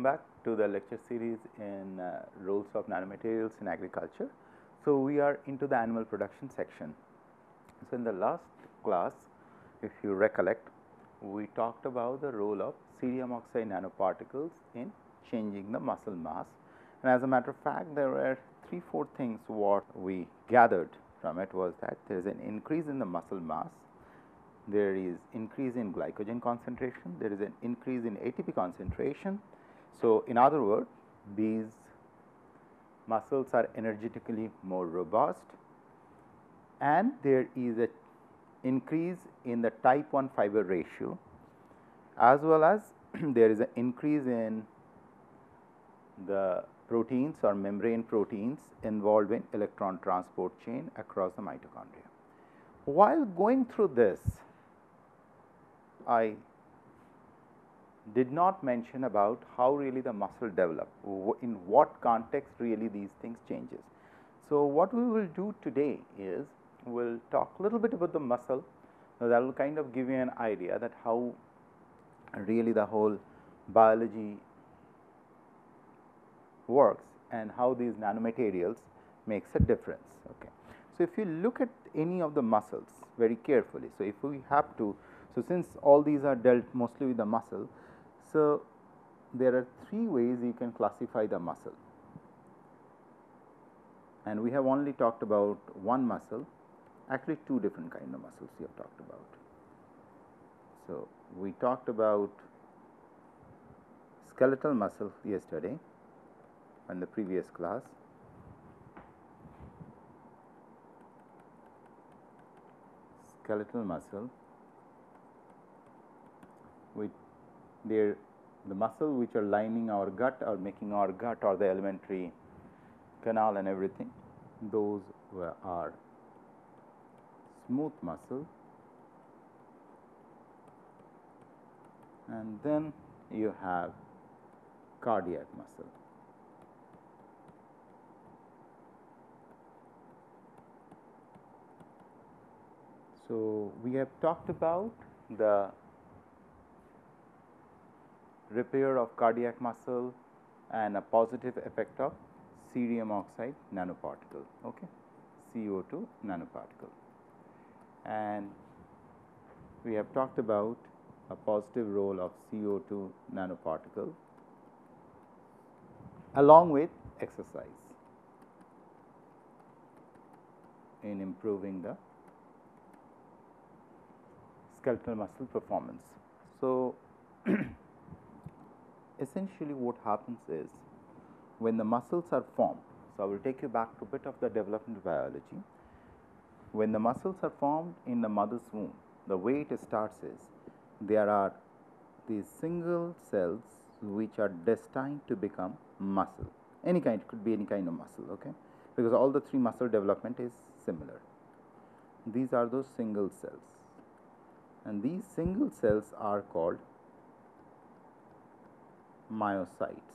Welcome back to the lecture series in roles of nanomaterials in agriculture. So, we are into the animal production section. So, in the last class, if you recollect, we talked about the role of cerium oxide nanoparticles in changing the muscle mass, and as a matter of fact, there were 3-4 things what we gathered from it was that there is an increase in the muscle mass, there is increase in glycogen concentration, there is an increase in ATP concentration. So, in other words, these muscles are energetically more robust, and there is a increase in the type 1 fiber ratio, as well as there is an increase in the proteins or membrane proteins involved in electron transport chain across the mitochondria. While going through this, I did not mention about how really the muscle develop, in what context really these things changes. So, what we will do today is we will talk a little bit about the muscle. Now, that will kind of give you an idea that how really the whole biology works and how these nanomaterials makes a difference. Okay. So, if you look at any of the muscles very carefully, so if we have to, so since all these are dealt mostly with the muscle, so there are 3 ways you can classify the muscle, and we have only talked about one muscle, actually 2 different kind of muscles we have talked about. So, we talked about skeletal muscle yesterday in the previous class. Skeletal muscle, the muscle which are lining our gut or making our gut or the alimentary canal and everything, those are smooth muscle, and then you have cardiac muscle. So, we have talked about the repair of cardiac muscle and a positive effect of cerium oxide nanoparticle, okay, CO2 nanoparticle. And we have talked about a positive role of CO2 nanoparticle along with exercise in improving the skeletal muscle performance. So, essentially what happens is when the muscles are formed, so I will take you back to a bit of the development biology. When the muscles are formed in the mother's womb, the way it starts is there are these single cells which are destined to become muscle, any kind, it could be any kind of muscle, okay, because all the 3 muscle development is similar. These are those single cells, and these single cells are called myocytes.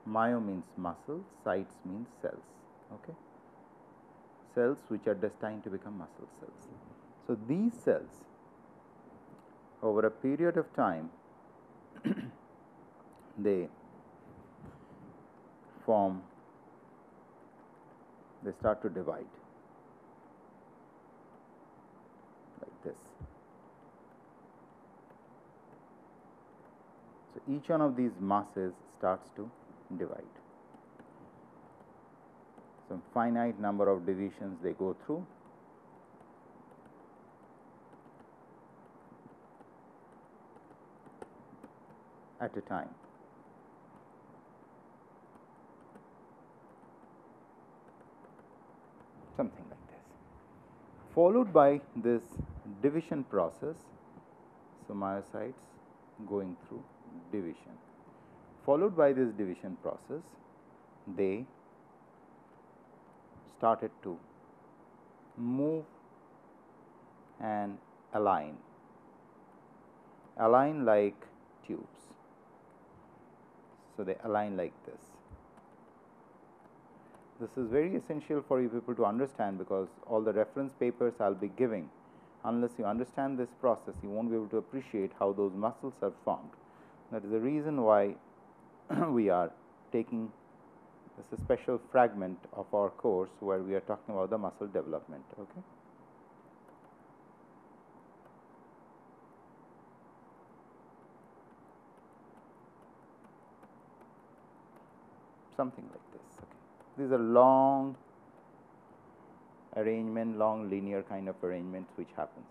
Myo means muscle, cytes means cells, okay, cells which are destined to become muscle cells. So, these cells over a period of time they start to divide like this. So, each one of these masses starts to divide. Some finite number of divisions they go through, at a time. Something like this, followed by this division process. So, myocytes going through division, followed by this division process, they started to move and align like tubes. So, they align like this. This is very essential for you people to understand, because all the reference papers I will be giving, unless you understand this process, you won't be able to appreciate how those muscles are formed. That is the reason why we are taking this special fragment of our course where we are talking about the muscle development. Okay. Something like this. Okay. These are long arrangement, long linear kind of arrangements which happens.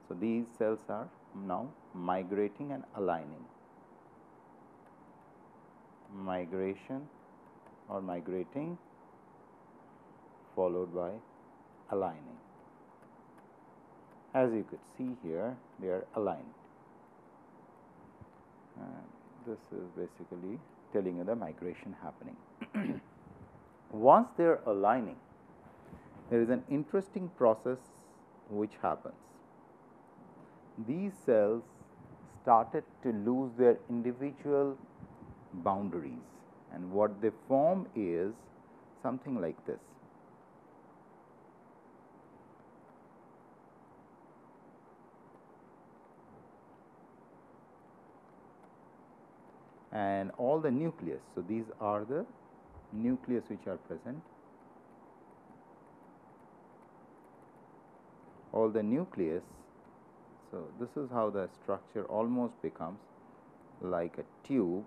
So these cells are now migrating and aligning. Migration or migrating followed by aligning. As you could see here, they are aligned. And this is basically telling you the migration happening. Once they are aligning, there is an interesting process which happens. These cells started to lose their individual boundaries, and what they form is something like this. And all the nucleus, so these are the nucleus which are present. All the nucleus, so this is how the structure almost becomes like a tube.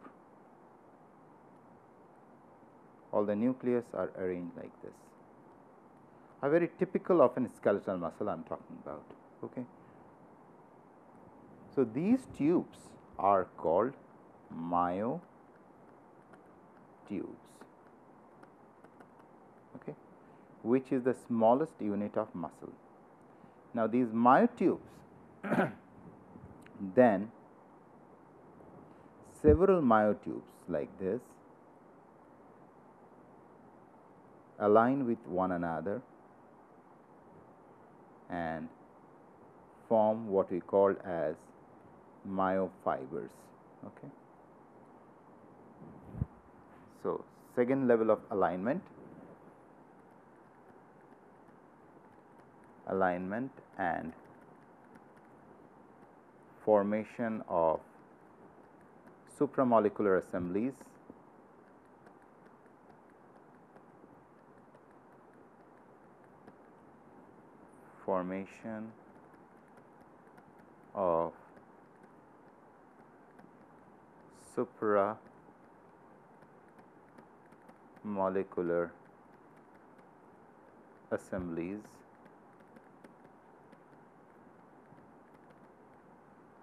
All the nucleus are arranged like this. A very typical of a skeletal muscle I am talking about. Okay. So these tubes are called myotubes. Okay, which is the smallest unit of muscle. Now these myotubes then several myotubes like this align with one another and form what we call as myofibers. Okay. So second level of alignment and formation of supramolecular assemblies formation of supramolecular assemblies,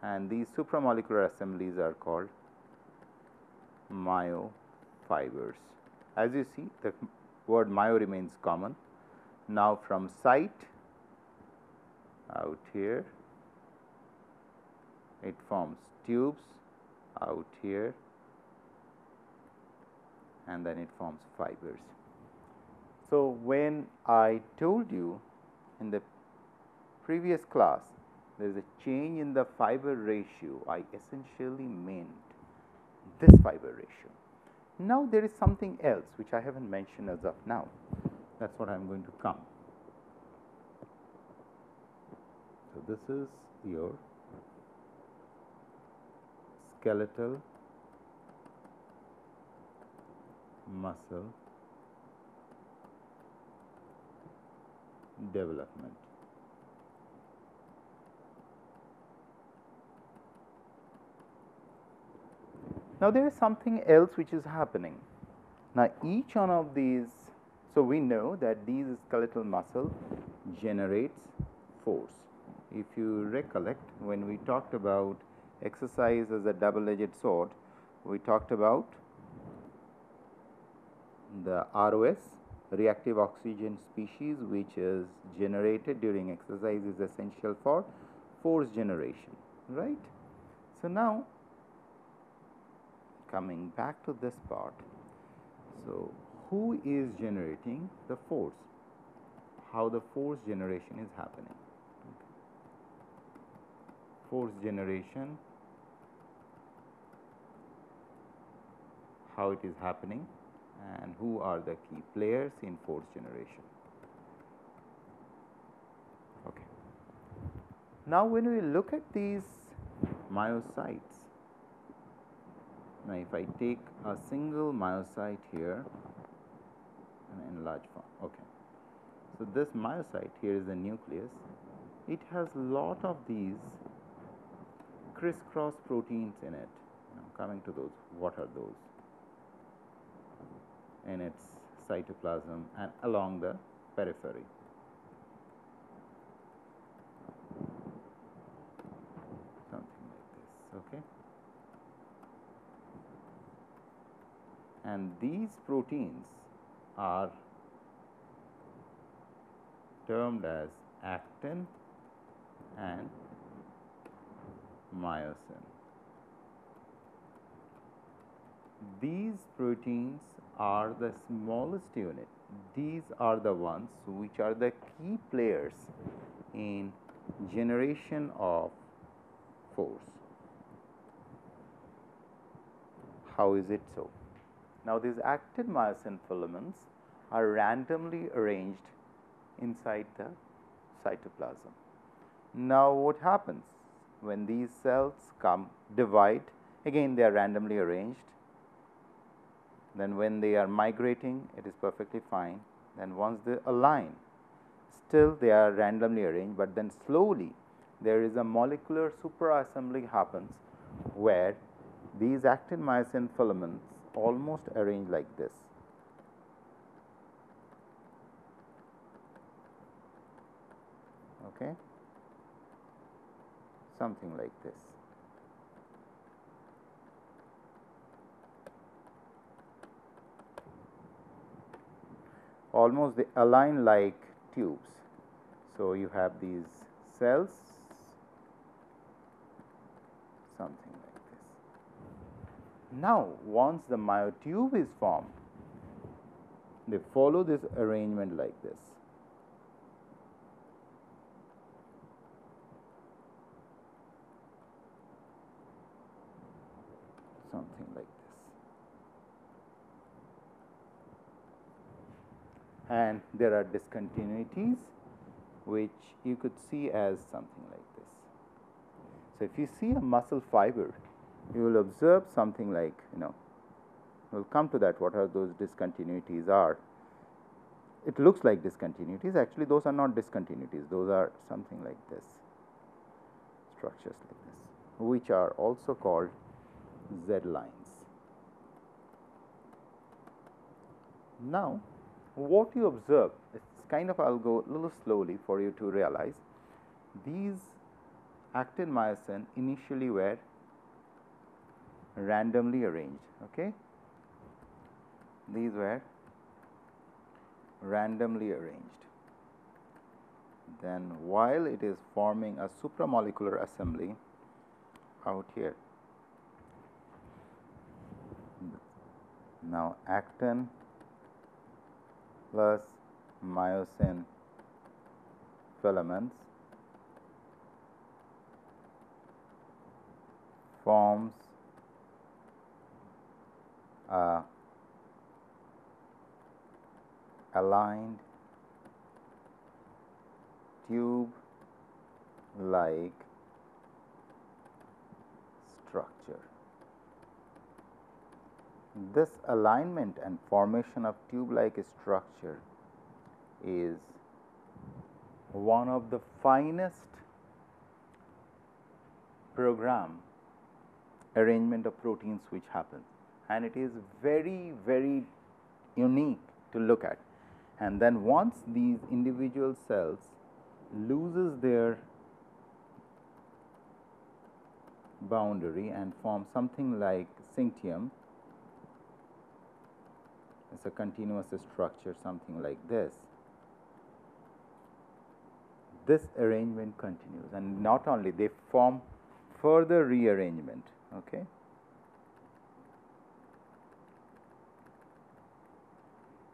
and these supramolecular assemblies are called myofibers. As you see, the word myo remains common. Now from site out here, it forms tubes out here, and then it forms fibers. So when I told you in the previous class there is a change in the fiber ratio, I essentially meant this fiber ratio. Now there is something else which I haven't mentioned as of now. That's what I am going to come. So this is your skeletal muscle development. Now there is something else which is happening. Now each one of these, so we know that these skeletal muscle generates force. If you recollect, when we talked about exercise as a double-edged sword, we talked about the ROS, reactive oxygen species, which is generated during exercise, is essential for force generation, right? So now coming back to this part, so who is generating the force? How the force generation is happening? Force generation, how it is happening, and who are the key players in force generation. Okay. Now when we look at these myocytes, Now, if I take a single myocyte here and enlarge form, okay. So this myocyte here is the nucleus. It has lot of these crisscross proteins in it. Now, coming to those, what are those? In its cytoplasm and along the periphery. Something like this, okay. And these proteins are termed as actin and myosin. These proteins are the smallest unit. These are the ones which are the key players in generation of force. How is it so? Now, these actin myosin filaments are randomly arranged inside the cytoplasm. Now, what happens when these cells divide? Again, they are randomly arranged. Then when they are migrating, it is perfectly fine. Then once they align, still they are randomly arranged, but then slowly there is a molecular superassembly happens where these actin myosin filaments almost arrange like this. Okay, something like this. Almost they align like tubes. So you have these cells, something like this. Now, once the myotube is formed, they follow this arrangement like this. Something like this. And there are discontinuities which you could see as something like this. So, if you see a muscle fiber, you will observe something like, we will come to that, what are those discontinuities are. It looks like discontinuities, actually those are not discontinuities, those are something like this, structures like this, which are also called Z lines. Now, what you observe, it's kind of, I'll go a little slowly for you to realize, these actin myosin initially were randomly arranged, okay. These were randomly arranged. Then while it is forming a supramolecular assembly out here, now actin plus myosin filaments forms a aligned tube like structure. This alignment and formation of tube like structure is one of the finest program arrangement of proteins which happens, and it is very, very unique to look at. And then once these individual cells loses their boundary and form something like syncytium, it's a continuous structure, something like this. This arrangement continues, and not only they form further rearrangement, okay.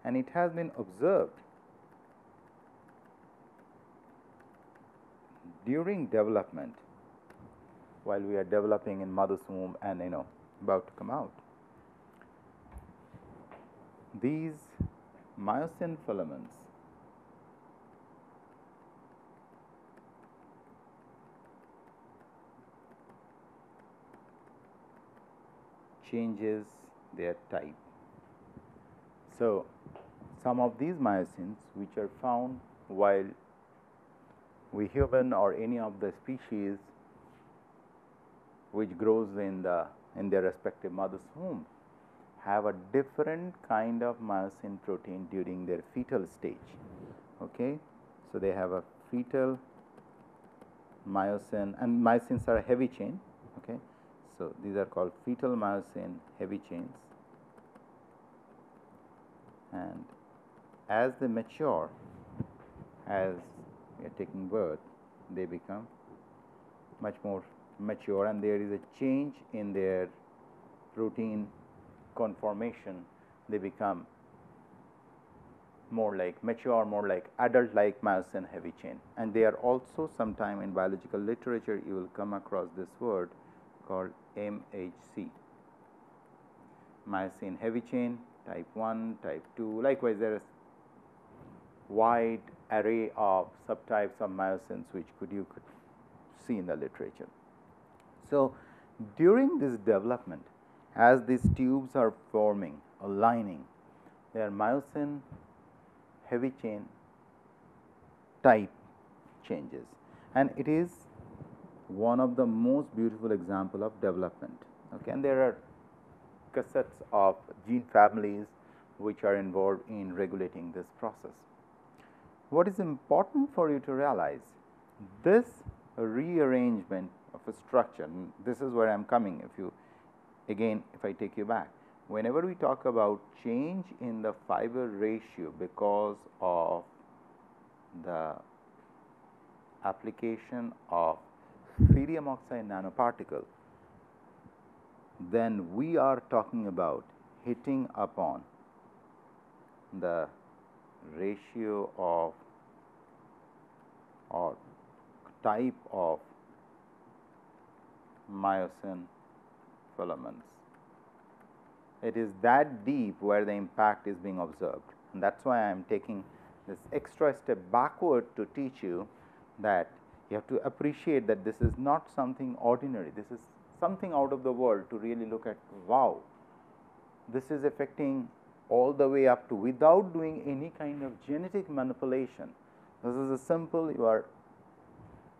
And it has been observed during development, while we are developing in mother's womb and about to come out. These myosin filaments changes their type. So, some of these myosins which are found while we human or any of the species which grows in their respective mother's womb have a different kind of myosin protein during their fetal stage. Okay, so they have a fetal myosin, and myosins are a heavy chain. Okay, so these are called fetal myosin heavy chains, and as they mature, as we are taking birth, they become much more mature, and there is a change in their protein conformation. They become more like mature, more like adult like myosin heavy chain. And they are also, sometime in biological literature you will come across this word called MHC, myosin heavy chain, type 1, type 2. Likewise, there is wide array of subtypes of myosins which you could see in the literature. So, during this development, as these tubes are forming, aligning, their myosin heavy chain type changes, and it is one of the most beautiful example of development. Okay, and there are cassettes of gene families which are involved in regulating this process. What is important for you to realize, this rearrangement of a structure, and this is where I am coming. If I take you back, whenever we talk about change in the fiber ratio because of the application of ferrium oxide nanoparticle, then we are talking about hitting upon the ratio of or type of myosin filaments. It is that deep where the impact is being observed, and that is why I am taking this extra step backward to teach you that you have to appreciate that this is not something ordinary. This is something out of the world to really look at. Wow, this is affecting all the way up to, without doing any kind of genetic manipulation. This is a simple, you are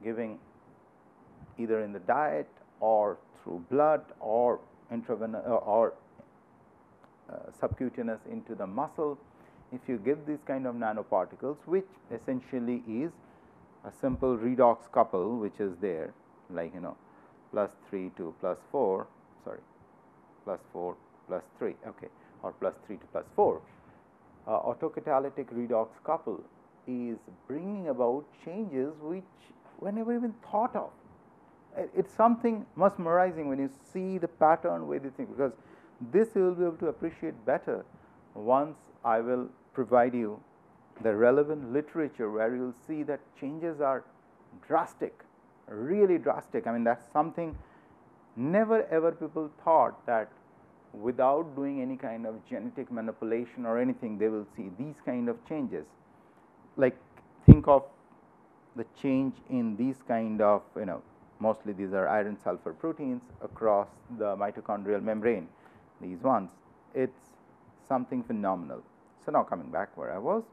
giving either in the diet or through blood or intravenous or subcutaneous into the muscle. If you give these kind of nanoparticles, which essentially is a simple redox couple which is there, like +3 to +4, sorry, +4 +3, okay, or +3 to +4, autocatalytic redox couple is bringing about changes which were never even thought of. It's something mesmerizing when you see the pattern with the thing, because this you will be able to appreciate better once I will provide you the relevant literature where you will see that changes are drastic, really drastic. I mean, that's something never ever people thought that without doing any kind of genetic manipulation or anything, they will see these kind of changes. Like, think of the change in these kind of, mostly these are iron sulfur proteins across the mitochondrial membrane, these ones. It's something phenomenal. So, now coming back where I was.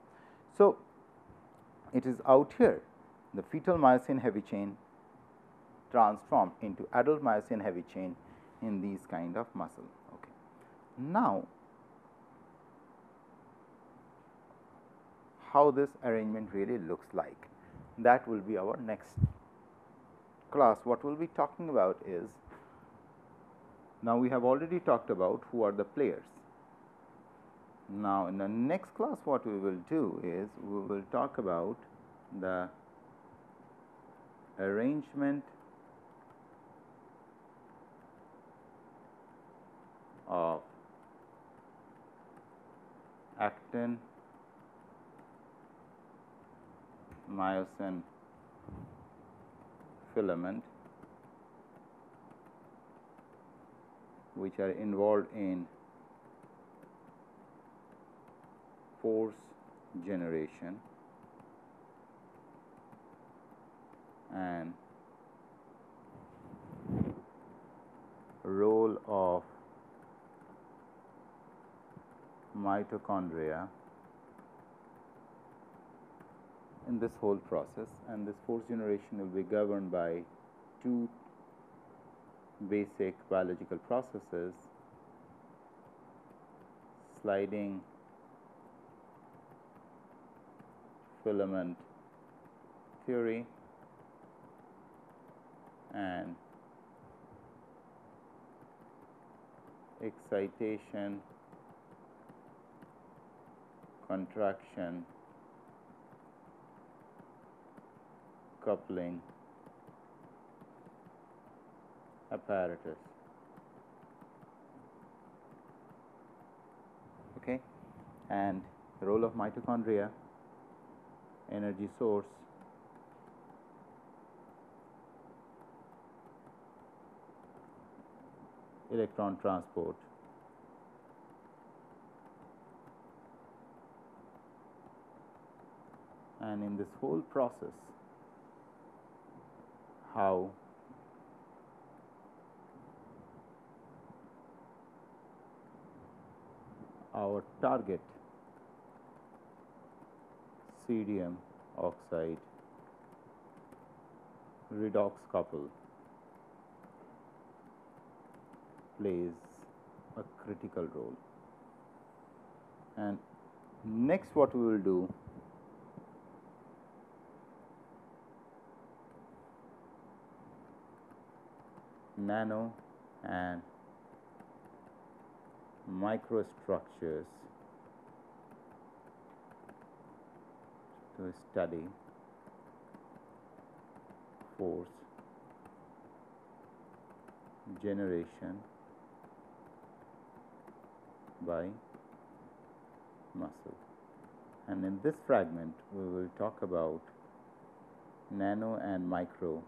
So, it is out here, the fetal myosin heavy chain transformed into adult myosin heavy chain in these kind of muscle. Okay. Now, how this arrangement really looks like, that will be our next class. What we will be talking about is, now we have already talked about who are the players. Now, in the next class what we will do is, we will talk about the arrangement of actin myosin filament which are involved in force generation and role of mitochondria in this whole process, and this force generation will be governed by two basic biological processes: sliding filament theory and excitation contraction coupling apparatus. Okay, and the role of mitochondria: energy source, electron transport, and in this whole process, how our target sodium oxide redox couple plays a critical role. And next, what we will do, nano and microstructures to study force generation by muscle. And in this fragment, we will talk about nano and micro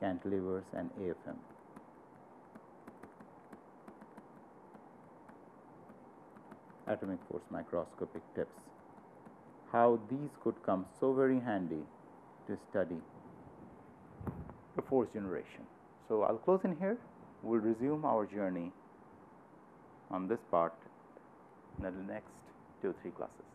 cantilevers and AFM. Atomic force microscopic tips. How these could come so very handy to study the force generation. So I'll close in here. We'll resume our journey on this part in the next 2-3 classes.